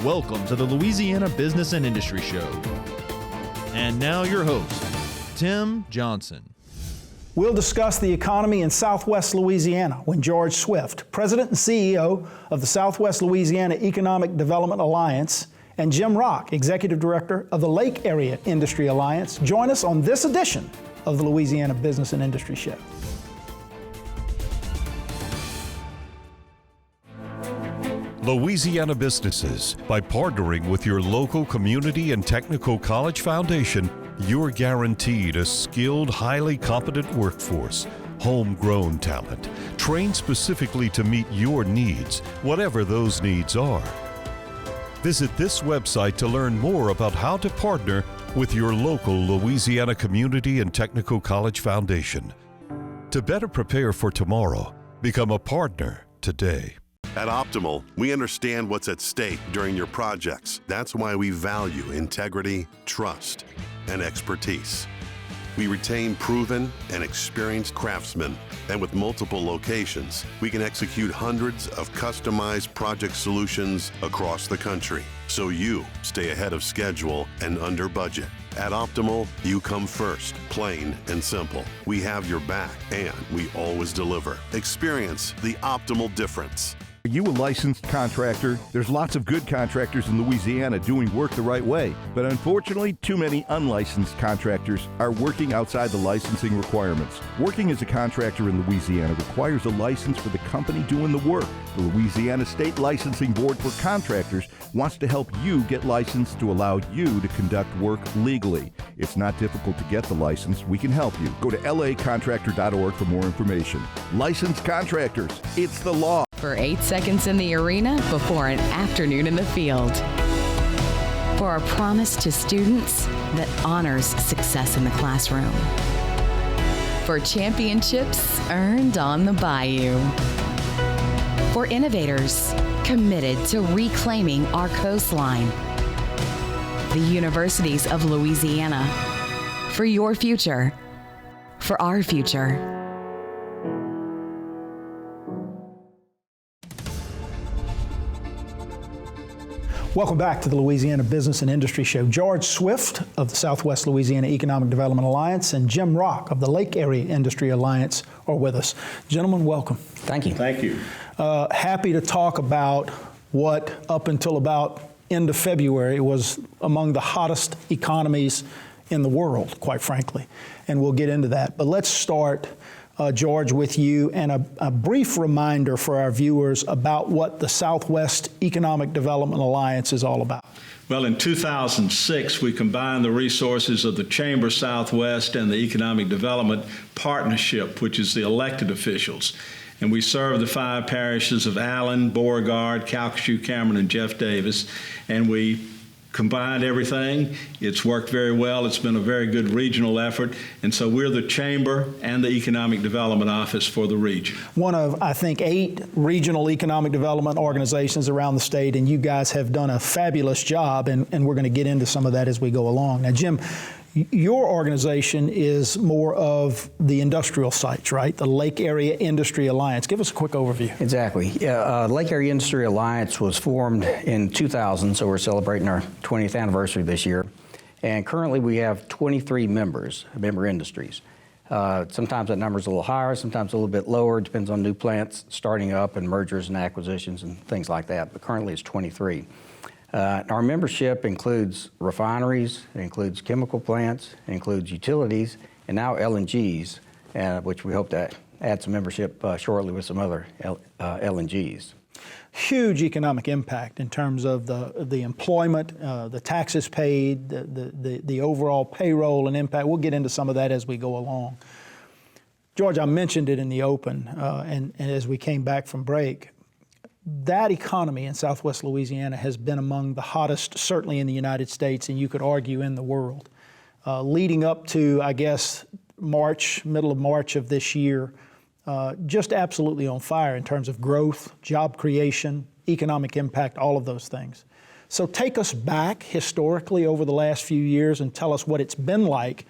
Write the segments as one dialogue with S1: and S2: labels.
S1: Welcome to the Louisiana Business and Industry Show. And now your host, Tim Johnson.
S2: We'll discuss the economy in Southwest Louisiana when George Swift, President and CEO of the Southwest Louisiana Economic Development Alliance, and Jim Rock, Executive Director of the Lake Area Industry Alliance, join us on this edition of the Louisiana Business and Industry Show.
S3: Louisiana businesses, by partnering with your local community and technical college foundation, you're guaranteed a skilled, highly competent workforce, homegrown talent, trained specifically to meet your needs, whatever those needs are. Visit this website to learn more about how to partner with your local Louisiana Community and Technical College Foundation. To better prepare for tomorrow, become a partner today.
S4: At Optimal, we understand what's at stake during your projects. That's why we value integrity, trust, and expertise. We retain proven and experienced craftsmen, and with multiple locations, we can execute hundreds of customized project solutions across the country, so you stay ahead of schedule and under budget. At Optimal, you come first, plain and simple. We have your back, and we always deliver. Experience the Optimal difference.
S5: Are you a licensed contractor? There's lots of good contractors in Louisiana doing work the right way, but unfortunately, too many unlicensed contractors are working outside the licensing requirements. Working as a contractor in Louisiana requires a license for the company doing the work. The Louisiana State Licensing Board for Contractors wants to help you get licensed to allow you to conduct work legally. It's not difficult to get the license. We can help you. Go to lacontractor.org for more information. Licensed contractors, it's the law.
S6: For 8 seconds in the arena before an afternoon in the field. For a promise to students that honors success in the classroom. For championships earned on the bayou. For innovators committed to reclaiming our coastline. The universities of Louisiana. For your future. For our future.
S2: Welcome back to the Louisiana Business and Industry Show. George Swift of the Southwest Louisiana Economic Development Alliance and Jim Rock of the Lake Area Industry Alliance are with us. Gentlemen, welcome.
S7: Thank you.
S8: Thank you.
S2: Happy to talk about what up until about end of February was among the hottest economies in the world, quite frankly, and we'll get into that. But let's start, George, with you, and a brief reminder for our viewers about what the Southwest Economic Development Alliance is all about.
S8: Well, in 2006, we combined the resources of the Chamber Southwest and the Economic Development Partnership, which is the elected officials. And we serve the 5 parishes of Allen, Beauregard, Calcasieu, Cameron, and Jeff Davis. And we combined everything. It's worked very well. It's been a very good regional effort. And so we're the Chamber and the Economic Development Office for the region. One of, I think, 8 regional economic development organizations around the state, and you guys have done a fabulous job, and we're going to get into some of that as we go along. Now, Jim, your organization is more of the industrial sites, right? The Lake Area Industry Alliance. Give us a quick overview.
S7: Exactly. Lake Area Industry Alliance was formed in 2000, so we're celebrating our 20th anniversary this year. And currently we have 23 member industries. Sometimes that number's a little higher, sometimes a little bit lower. It depends on new plants starting up and mergers and acquisitions and things like that. But currently it's 23. Our membership includes refineries, it includes chemical plants, it includes utilities, and now LNGs, which we hope to add some membership shortly with some other LNGs.
S2: Huge economic impact in terms of the employment, the taxes paid, the overall payroll and impact. We'll get into some of that as we go along. George, I mentioned it in the open, and as we came back from break. That economy in Southwest Louisiana has been among the hottest, certainly in the United States, and you could argue in the world. Leading up to, I guess, middle of March of this year, just absolutely on fire in terms of growth, job creation, economic impact, all of those things. So take us back historically over the last few years and tell us what it's been like,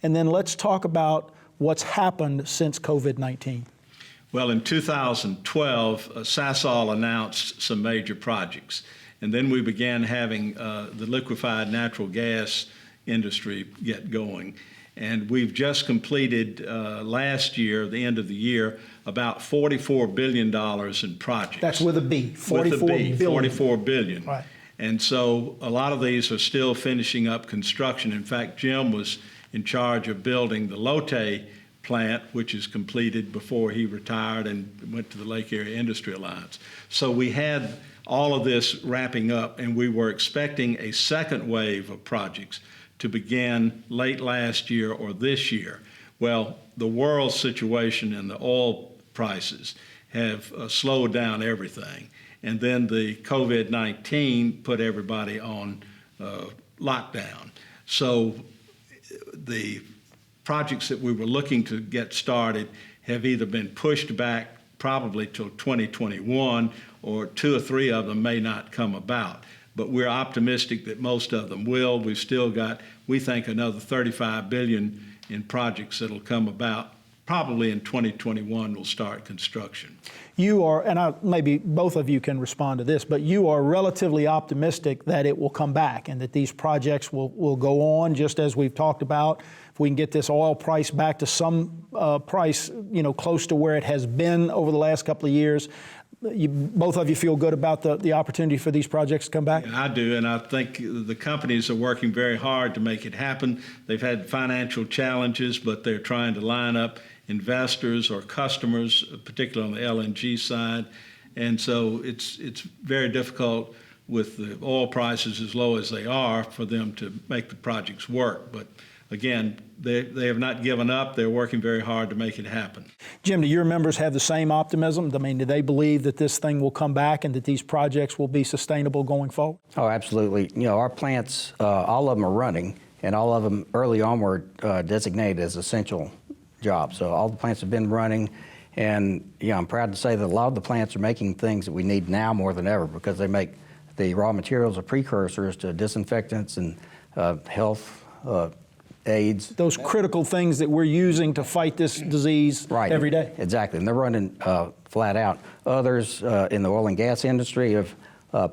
S2: and then let's talk about what's happened since COVID-19.
S8: Well, in 2012, Sasol announced some major projects. And then we began having the liquefied natural gas industry get going. And we've just completed last year, the end of the year, about $44 billion in projects.
S2: That's with a B, 44 billion.
S8: 44 billion.
S2: Right.
S8: And so a lot of these are still finishing up construction. In fact, Jim was in charge of building the LAIA plant, which is completed before he retired and went to the Lake Area Industry Alliance. So we had all of this wrapping up, and we were expecting a second wave of projects to begin late last year or this year. Well, the world situation and the oil prices have slowed down everything. And then the COVID-19 put everybody on lockdown. So the projects that we were looking to get started have either been pushed back probably till 2021, or 2 or 3 of them may not come about. But we're optimistic that most of them will. We've still got, we think, another $35 billion in projects that'll come about. Probably in 2021 we'll start construction.
S2: You are, and maybe both of you can respond to this, but you are relatively optimistic that it will come back and that these projects will go on, just as we've talked about. If we can get this oil price back to some price, close to where it has been over the last couple of years, both of you feel good about the opportunity for these projects to come back?
S8: Yeah, I do, and I think the companies are working very hard to make it happen. They've had financial challenges, but they're trying to line up investors or customers, particularly on the LNG side. And so it's very difficult with the oil prices as low as they are for them to make the projects work. But again, they have not given up. They're working very hard to make it happen.
S2: Jim, do your members have the same optimism? I mean, do they believe that this thing will come back and that these projects will be sustainable going forward?
S7: Oh, absolutely. Our plants, all of them are running, and all of them early on were designated as essential jobs. So all the plants have been running, and I'm proud to say that a lot of the plants are making things that we need now more than ever, because they make the raw materials or precursors to disinfectants and health aids.
S2: Those critical things that we're using to fight this disease every day.
S7: Exactly, and they're running flat out. Others in the oil and gas industry have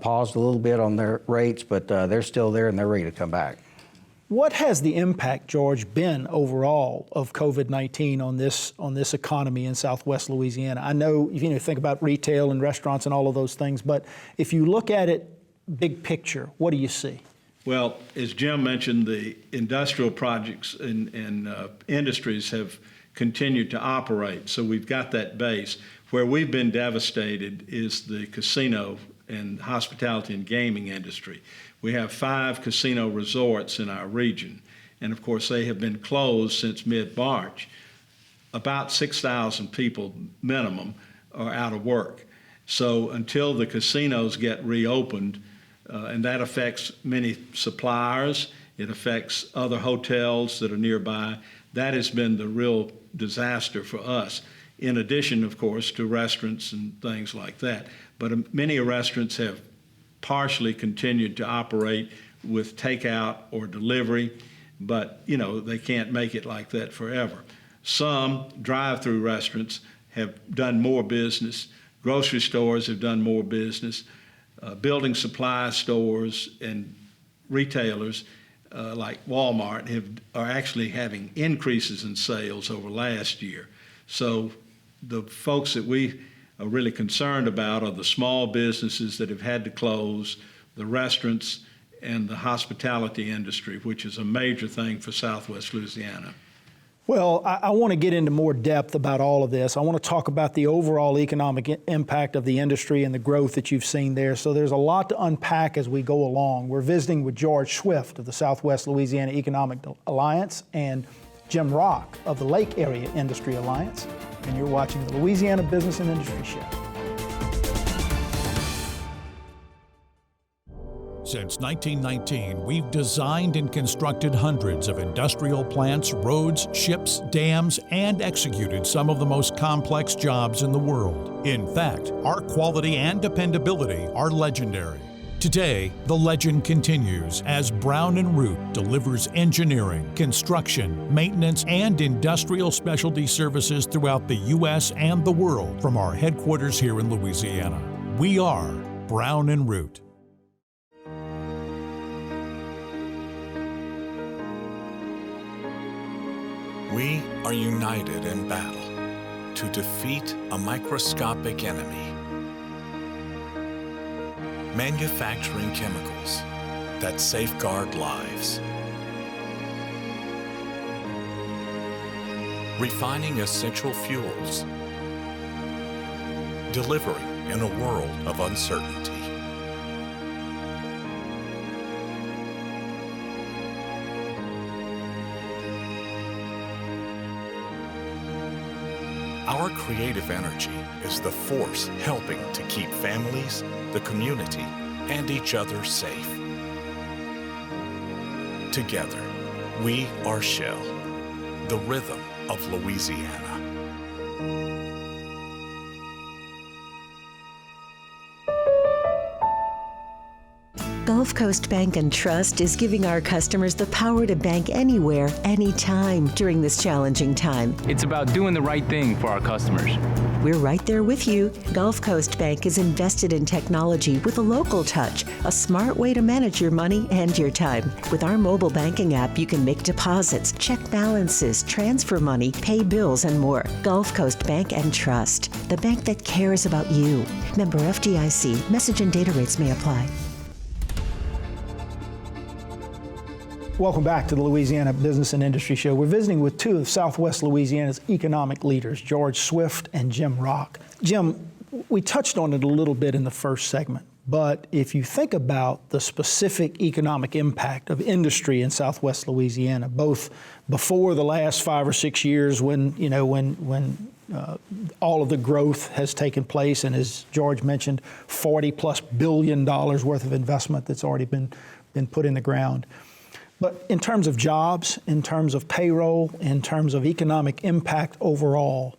S7: paused a little bit on their rates, but they're still there and they're ready to come back.
S2: What has the impact, George, been overall of COVID-19 on this economy in Southwest Louisiana? I know, think about retail and restaurants and all of those things, but if you look at it big picture, what do you see?
S8: Well, as Jim mentioned, the industrial projects and industries have continued to operate, so we've got that base. Where we've been devastated is the casino and hospitality and gaming industry. We have 5 casino resorts in our region, and of course they have been closed since mid-March. About 6,000 people minimum are out of work. So until the casinos get reopened, and that affects many suppliers, it affects other hotels that are nearby, that has been the real disaster for us. In addition, of course, to restaurants and things like that. But many restaurants have partially continued to operate with takeout or delivery, but they can't make it like that forever. Some drive-through restaurants have done more business. Grocery stores have done more business. Building supply stores and retailers like Walmart are actually having increases in sales over last year. So the folks that we are really concerned about are the small businesses that have had to close, the restaurants, and the hospitality industry, which is a major thing for Southwest Louisiana.
S2: Well, I want to get into more depth about all of this. I want to talk about the overall economic impact of the industry and the growth that you've seen there. So there's a lot to unpack as we go along. We're visiting with George Swift of the Southwest Louisiana Economic Alliance and Jim Rock of the Lake Area Industry Alliance. And you're watching the Louisiana Business and Industry Show.
S9: Since 1919, we've designed and constructed hundreds of industrial plants, roads, ships, dams, and executed some of the most complex jobs in the world. In fact, our quality and dependability are legendary. Today, the legend continues as Brown & Root delivers engineering, construction, maintenance, and industrial specialty services throughout the U.S. and the world from our headquarters here in Louisiana. We are Brown & Root.
S10: We are united in battle to defeat a microscopic enemy. Manufacturing chemicals that safeguard lives. Refining essential fuels. Delivering in a world of uncertainty. Our creative energy is the force helping to keep families, the community, and each other safe. Together, we are Shell, the rhythm of Louisiana.
S11: Gulf Coast Bank and Trust is giving our customers the power to bank anywhere, anytime during this challenging time.
S12: It's about doing the right thing for our customers.
S11: We're right there with you. Gulf Coast Bank is invested in technology with a local touch, a smart way to manage your money and your time. With our mobile banking app, you can make deposits, check balances, transfer money, pay bills, and more. Gulf Coast Bank and Trust, the bank that cares about you. Member FDIC. Message and data rates may apply.
S2: Welcome back to the Louisiana Business and Industry Show. We're visiting with two of Southwest Louisiana's economic leaders, George Swift and Jim Rock. Jim, we touched on it a little bit in the first segment, but if you think about the specific economic impact of industry in Southwest Louisiana, both before the last 5 or 6 years when all of the growth has taken place, and as George mentioned, $40+ billion worth of investment that's already been put in the ground. But in terms of jobs, in terms of payroll, in terms of economic impact overall,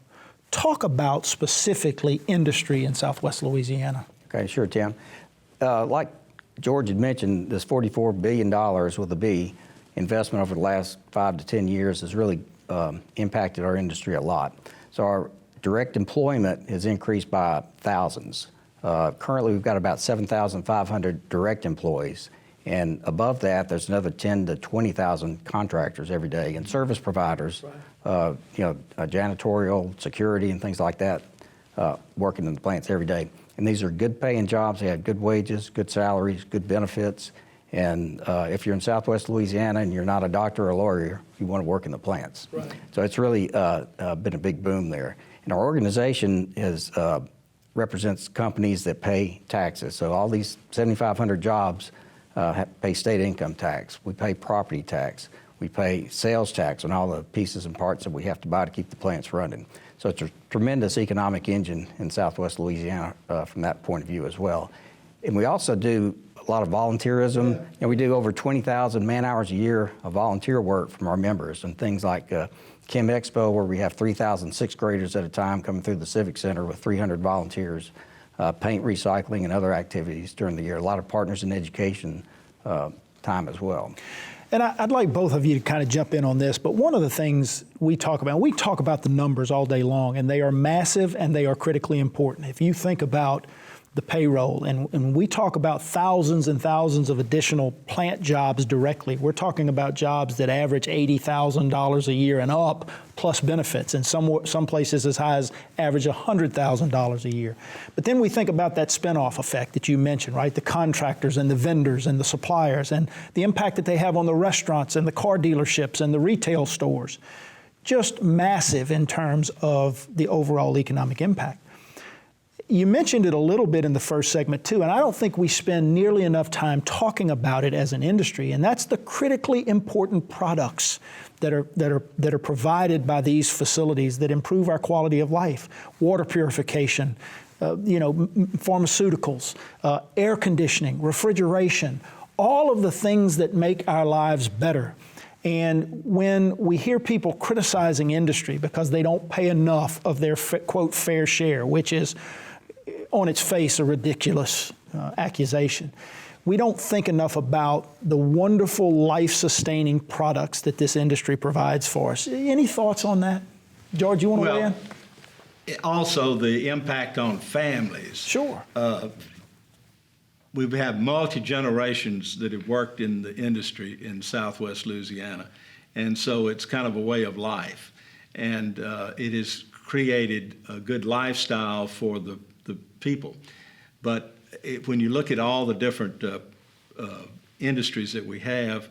S2: talk about specifically industry in Southwest Louisiana.
S7: Okay, sure, Tim. Like George had mentioned, this $44 billion with a B investment over the last 5 to 10 years has really impacted our industry a lot. So our direct employment has increased by thousands. Currently, we've got about 7,500 direct employees. And above that, there's another 10 to 20,000 contractors every day, and service providers, janitorial, security, and things like that, working in the plants every day. And these are good paying jobs. They have good wages, good salaries, good benefits. And if you're in Southwest Louisiana and you're not a doctor or a lawyer, you want to work in the plants. Right. So it's really been a big boom there. And our organization represents companies that pay taxes. So all these 7,500 jobs pay state income tax. We pay property tax. We pay sales tax on all the pieces and parts that we have to buy to keep the plants running. So it's a tremendous economic engine in Southwest Louisiana from that point of view as well. And we also do a lot of volunteerism. Yeah. And we do over 20,000 man-hours a year of volunteer work from our members, and things like Chem Expo, where we have 3,000 sixth graders at a time coming through the Civic Center with 300 volunteers. Paint recycling and other activities during the year. A lot of partners in education time as well.
S2: And I'd like both of you to kind of jump in on this, but one of the things we talk about the numbers all day long, and they are massive and they are critically important. If you think about the payroll, and we talk about thousands and thousands of additional plant jobs directly. We're talking about jobs that average $80,000 a year and up, plus benefits, and some places as high as average $100,000 a year. But then we think about that spinoff effect that you mentioned, right? The contractors and the vendors and the suppliers, and the impact that they have on the restaurants and the car dealerships and the retail stores. Just massive in terms of the overall economic impact. You mentioned it a little bit in the first segment too, and I don't think we spend nearly enough time talking about it as an industry, and that's the critically important products that are provided by these facilities that improve our quality of life. Water purification, pharmaceuticals, air conditioning, refrigeration, all of the things that make our lives better. And when we hear people criticizing industry because they don't pay enough of their, quote, fair share, which is on its face a ridiculous accusation, we don't think enough about the wonderful life-sustaining products that this industry provides for us. Any thoughts on that? George, you want to weigh in?
S8: Also, the impact on families.
S2: Sure.
S8: We have multi-generations that have worked in the industry in Southwest Louisiana. And so it's kind of a way of life. And it has created a good lifestyle for the people. But when you look at all the different industries that we have,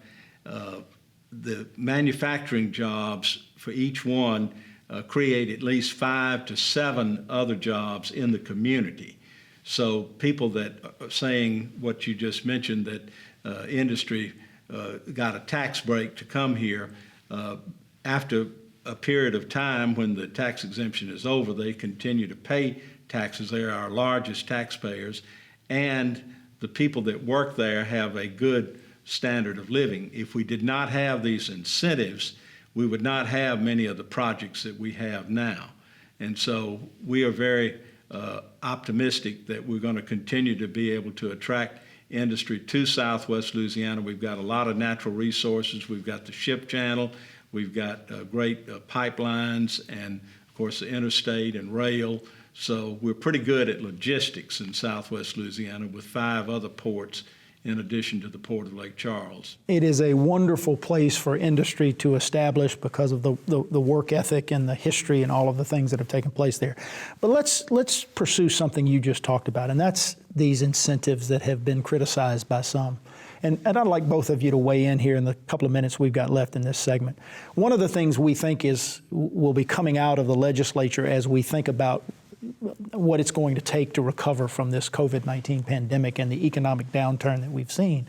S8: the manufacturing jobs for each one create at least 5 to 7 other jobs in the community. So people that are saying what you just mentioned, that industry got a tax break to come here, after a period of time when the tax exemption is over, they continue to pay taxes. They are our largest taxpayers, and the people that work there have a good standard of living. If we did not have these incentives, we would not have many of the projects that we have now. And so we are very optimistic that we're going to continue to be able to attract industry to Southwest Louisiana. We've got a lot of natural resources. We've got the ship channel. We've got great pipelines and, of course, the interstate and rail. So we're pretty good at logistics in Southwest Louisiana with 5 other ports in addition to the Port of Lake Charles.
S2: It is a wonderful place for industry to establish because of the work ethic and the history and all of the things that have taken place there. But let's pursue something you just talked about, and that's these incentives that have been criticized by some. And I'd like both of you to weigh in here in the couple of minutes we've got left in this segment. One of the things we think will be coming out of the legislature as we think about what it's going to take to recover from this COVID-19 pandemic and the economic downturn that we've seen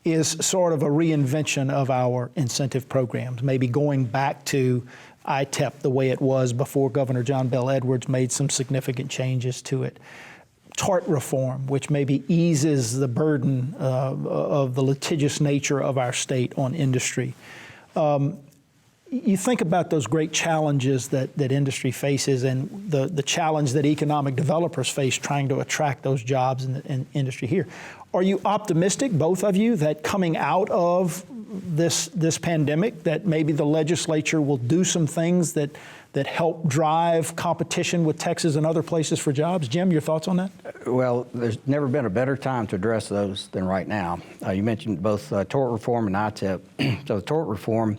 S2: is sort of a reinvention of our incentive programs, maybe going back to ITEP the way it was before Governor John Bell Edwards made some significant changes to it. Tort reform, which maybe eases the burden of the litigious nature of our state on industry. You think about those great challenges that industry faces and the challenge that economic developers face trying to attract those jobs in industry here. Are you optimistic, both of you, that coming out of this pandemic, that maybe the legislature will do some things that help drive competition with Texas and other places for jobs? Jim, your thoughts on that?
S7: Well, there's never been a better time to address those than right now. You mentioned both tort reform and ITEP. So the tort reform,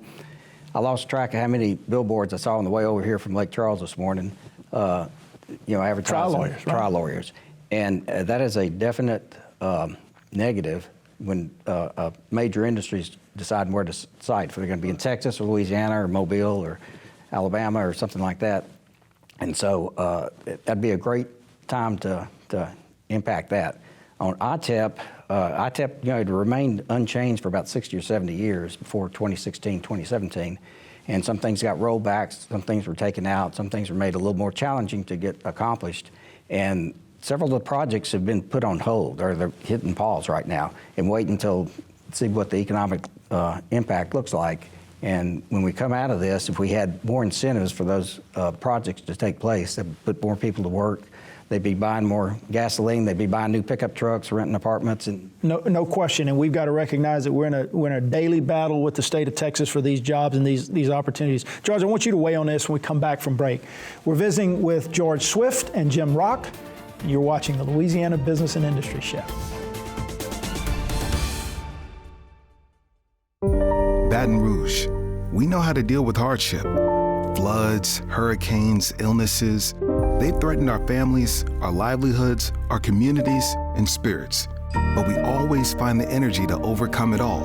S7: I lost track of how many billboards I saw on the way over here from Lake Charles this morning, advertising trial lawyers. And that is a definite negative when major industries decide where to site, if they're going to be in Texas or Louisiana or Mobile or Alabama or something like that. And so that'd be a great time to impact that. On ITEP, ITEP had remained unchanged for about 60 or 70 years before 2016, 2017. And some things got rolled back, some things were taken out, some things were made a little more challenging to get accomplished. And several of the projects have been put on hold, or they're hitting pause right now and wait until see what the economic impact looks like. And when we come out of this, if we had more incentives for those projects to take place, that would put more people to work. They'd be buying more gasoline. They'd be buying new pickup trucks, renting apartments, and
S2: no question. And we've got to recognize that we're in a daily battle with the state of Texas for these jobs and these opportunities. George, I want you to weigh on this when we come back from break. We're visiting with George Swift and Jim Rock. You're watching the Louisiana Business and Industry Show.
S13: Baton Rouge, we know how to deal with hardship. Floods, hurricanes, illnesses. They've threatened our families, our livelihoods, our communities, and spirits. But we always find the energy to overcome it all.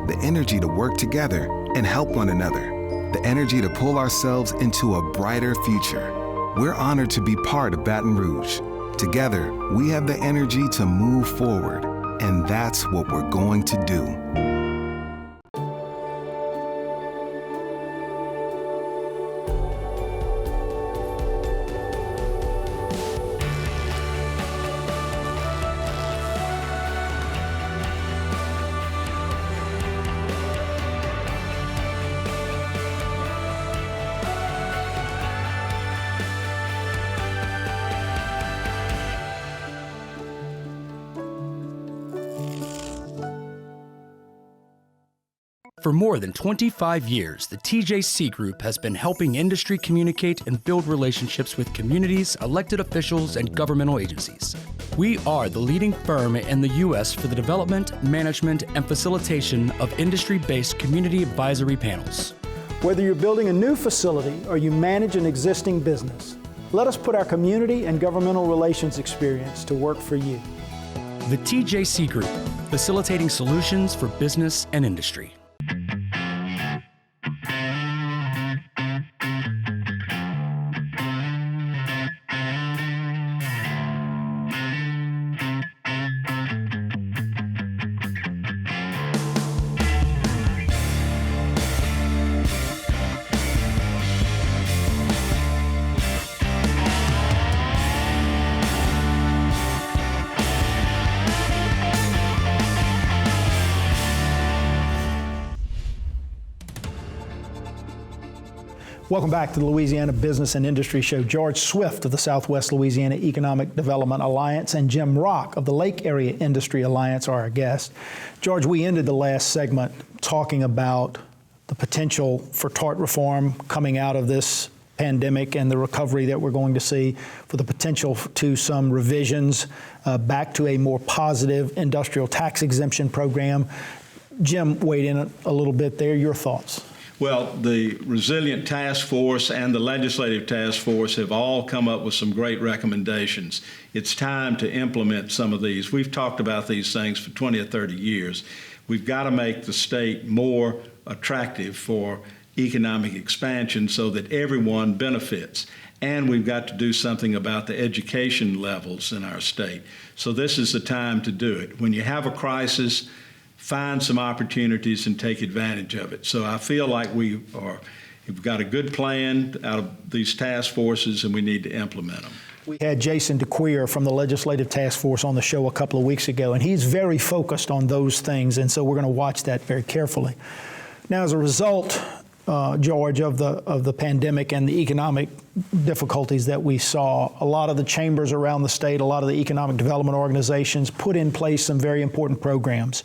S13: The energy to work together and help one another. The energy to pull ourselves into a brighter future. We're honored to be part of Baton Rouge. Together, we have the energy to move forward, and that's what we're going to do.
S14: For more than 25 years, the TJC Group has been helping industry communicate and build relationships with communities, elected officials, and governmental agencies. We are the leading firm in the U.S. for the development, management, and facilitation of industry-based community advisory panels.
S2: Whether you're building a new facility or you manage an existing business, let us put our community and governmental relations experience to work for you.
S14: The TJC Group, facilitating solutions for business and industry.
S2: Welcome back to the Louisiana Business and Industry Show. George Swift of the Southwest Louisiana Economic Development Alliance and Jim Rock of the Lake Area Industry Alliance are our guests. George, we ended the last segment talking about the potential for tort reform coming out of this pandemic and the recovery that we're going to see, for the potential to some revisions back to a more positive industrial tax exemption program. Jim weighed in a little bit there. Your thoughts?
S8: Well, the Resilient Task Force and the Legislative Task Force have all come up with some great recommendations. It's time to implement some of these. We've talked about these things for 20 or 30 years. We've got to make the state more attractive for economic expansion so that everyone benefits. And we've got to do something about the education levels in our state. So this is the time to do it. When you have a crisis, find some opportunities and take advantage of it. So I feel like we've got a good plan out of these task forces, and we need to implement them.
S2: We had Jason DeQueer from the Legislative Task Force on the show a couple of weeks ago, and he's very focused on those things, and so we're going to watch that very carefully. Now, as a result, George, of the pandemic and the economic difficulties that we saw, a lot of the chambers around the state, a lot of the economic development organizations put in place some very important programs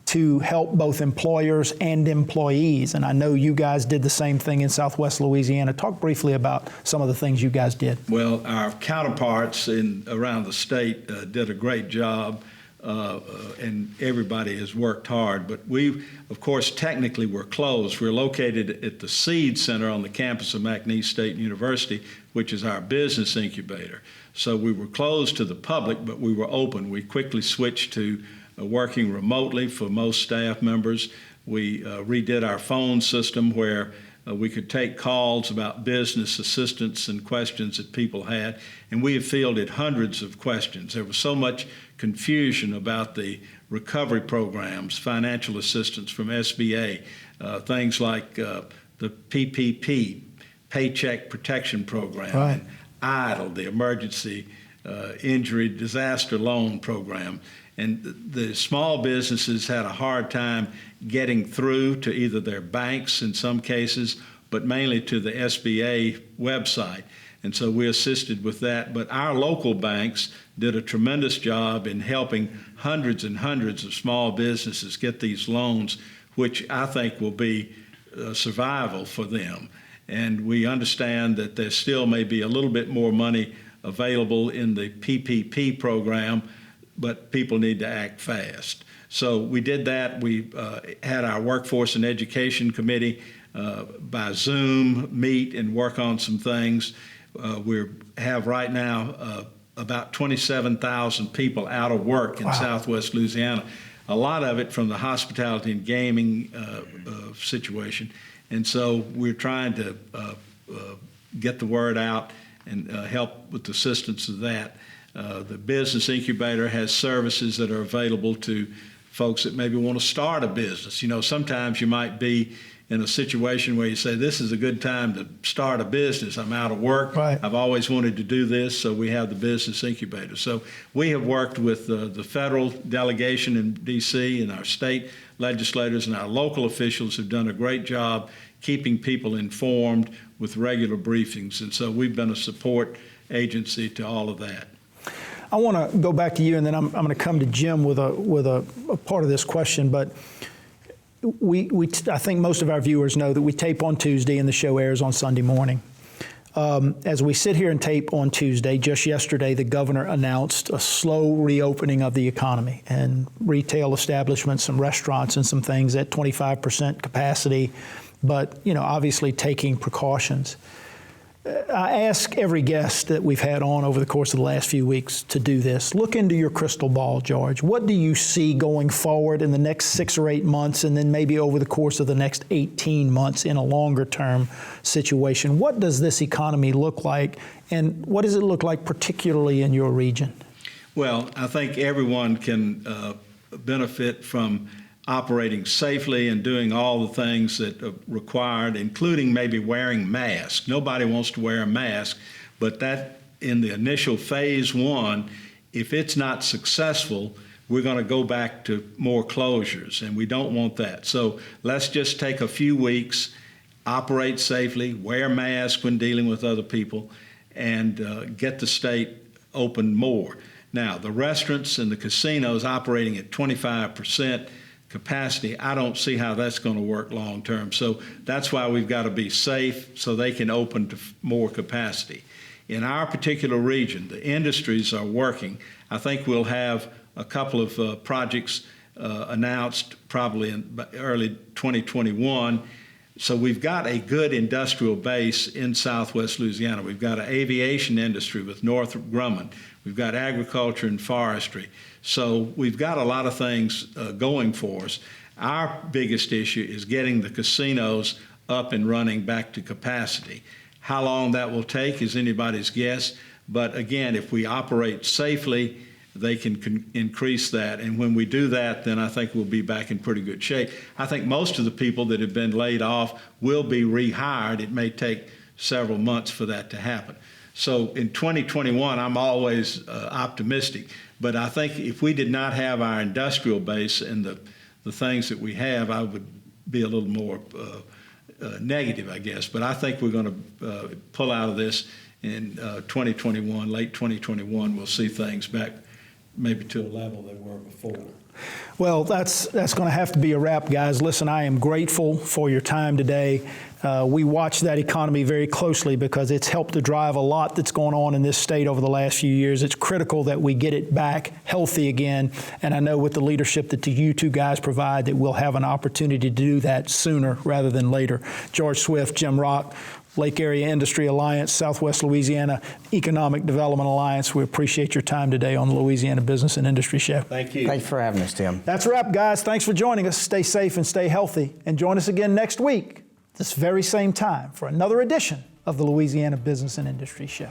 S2: to help both employers and employees. And I know you guys did the same thing in Southwest Louisiana. Talk briefly about some of the things you guys did.
S8: Well, our counterparts around the state did a great job, and everybody has worked hard. But we, of course, technically we're closed. We're located at the Seed Center on the campus of McNeese State University, which is our business incubator. So we were closed to the public, but we were open. We quickly switched to working remotely for most staff members. We redid our phone system where we could take calls about business assistance and questions that people had, and we have fielded hundreds of questions. There was so much confusion about the recovery programs, financial assistance from SBA, things like the PPP, Paycheck Protection Program,
S2: right,
S8: and EIDL, the Emergency Injury Disaster Loan Program. And the small businesses had a hard time getting through to either their banks in some cases, but mainly to the SBA website. And so we assisted with that. But our local banks did a tremendous job in helping hundreds and hundreds of small businesses get these loans, which I think will be survival for them. And we understand that there still may be a little bit more money available in the PPP program, but people need to act fast. So we did that. We had our Workforce and Education Committee by Zoom meet and work on some things. We have right now about 27,000 people out of work in Southwest Louisiana, a lot of it from the hospitality and gaming situation. And so we're trying to get the word out and help with the assistance of that. The business incubator has services that are available to folks that maybe want to start a business. You know, sometimes you might be in a situation where you say, this is a good time to start a business. I'm out of work.
S2: Right.
S8: I've always wanted to do this, so we have the business incubator. So we have worked with the federal delegation in D.C. and our state legislators, and our local officials have done a great job keeping people informed with regular briefings. And so we've been a support agency to all of that.
S2: I want to go back to you, and then I'm going to come to Jim with a part of this question. But I think most of our viewers know that we tape on Tuesday and the show airs on Sunday morning. As we sit here and tape on Tuesday, just yesterday, the governor announced a slow reopening of the economy and retail establishments, some restaurants and some things at 25% capacity but obviously taking precautions. I ask every guest that we've had on over the course of the last few weeks to do this. Look into your crystal ball, George. What do you see going forward in the next 6 or 8 months, and then maybe over the course of the next 18 months in a longer term situation? What does this economy look like, and what does it look like particularly in your region?
S8: Well, I think everyone can benefit from operating safely and doing all the things that are required, including maybe wearing masks. Nobody wants to wear a mask, but that in the initial phase 1, if it's not successful, we're going to go back to more closures, and we don't want that. So let's just take a few weeks, operate safely, wear masks when dealing with other people, and get the state open more. Now, the restaurants and the casinos operating at 25% capacity, I don't see how that's going to work long term. So that's why we've got to be safe so they can open to more capacity. In our particular region, the industries are working. I think we'll have a couple of projects announced probably in early 2021. So we've got a good industrial base in Southwest Louisiana. We've got an aviation industry with Northrop Grumman. We've got agriculture and forestry. So we've got a lot of things going for us. Our biggest issue is getting the casinos up and running back to capacity. How long that will take is anybody's guess. But again, if we operate safely, they can increase that. And when we do that, then I think we'll be back in pretty good shape. I think most of the people that have been laid off will be rehired. It may take several months for that to happen. So in 2021, I'm always optimistic. But I think if we did not have our industrial base and the things that we have, I would be a little more negative, I guess. But I think we're going to pull out of this in 2021, late 2021. We'll see things back maybe to a level they were before.
S2: Well, that's going to have to be a wrap, guys. Listen, I am grateful for your time today. We watch that economy very closely because it's helped to drive a lot that's going on in this state over the last few years. It's critical that we get it back healthy again. And I know with the leadership that you two guys provide that we'll have an opportunity to do that sooner rather than later. George Swift, Jim Rock, Lake Area Industry Alliance, Southwest Louisiana Economic Development Alliance. We appreciate your time today on the Louisiana Business and Industry Show.
S8: Thank you.
S7: Thanks for having us, Tim.
S2: That's a wrap, guys. Thanks for joining us. Stay safe and stay healthy. And join us again next week, this very same time, for another edition of the Louisiana Business and Industry Show.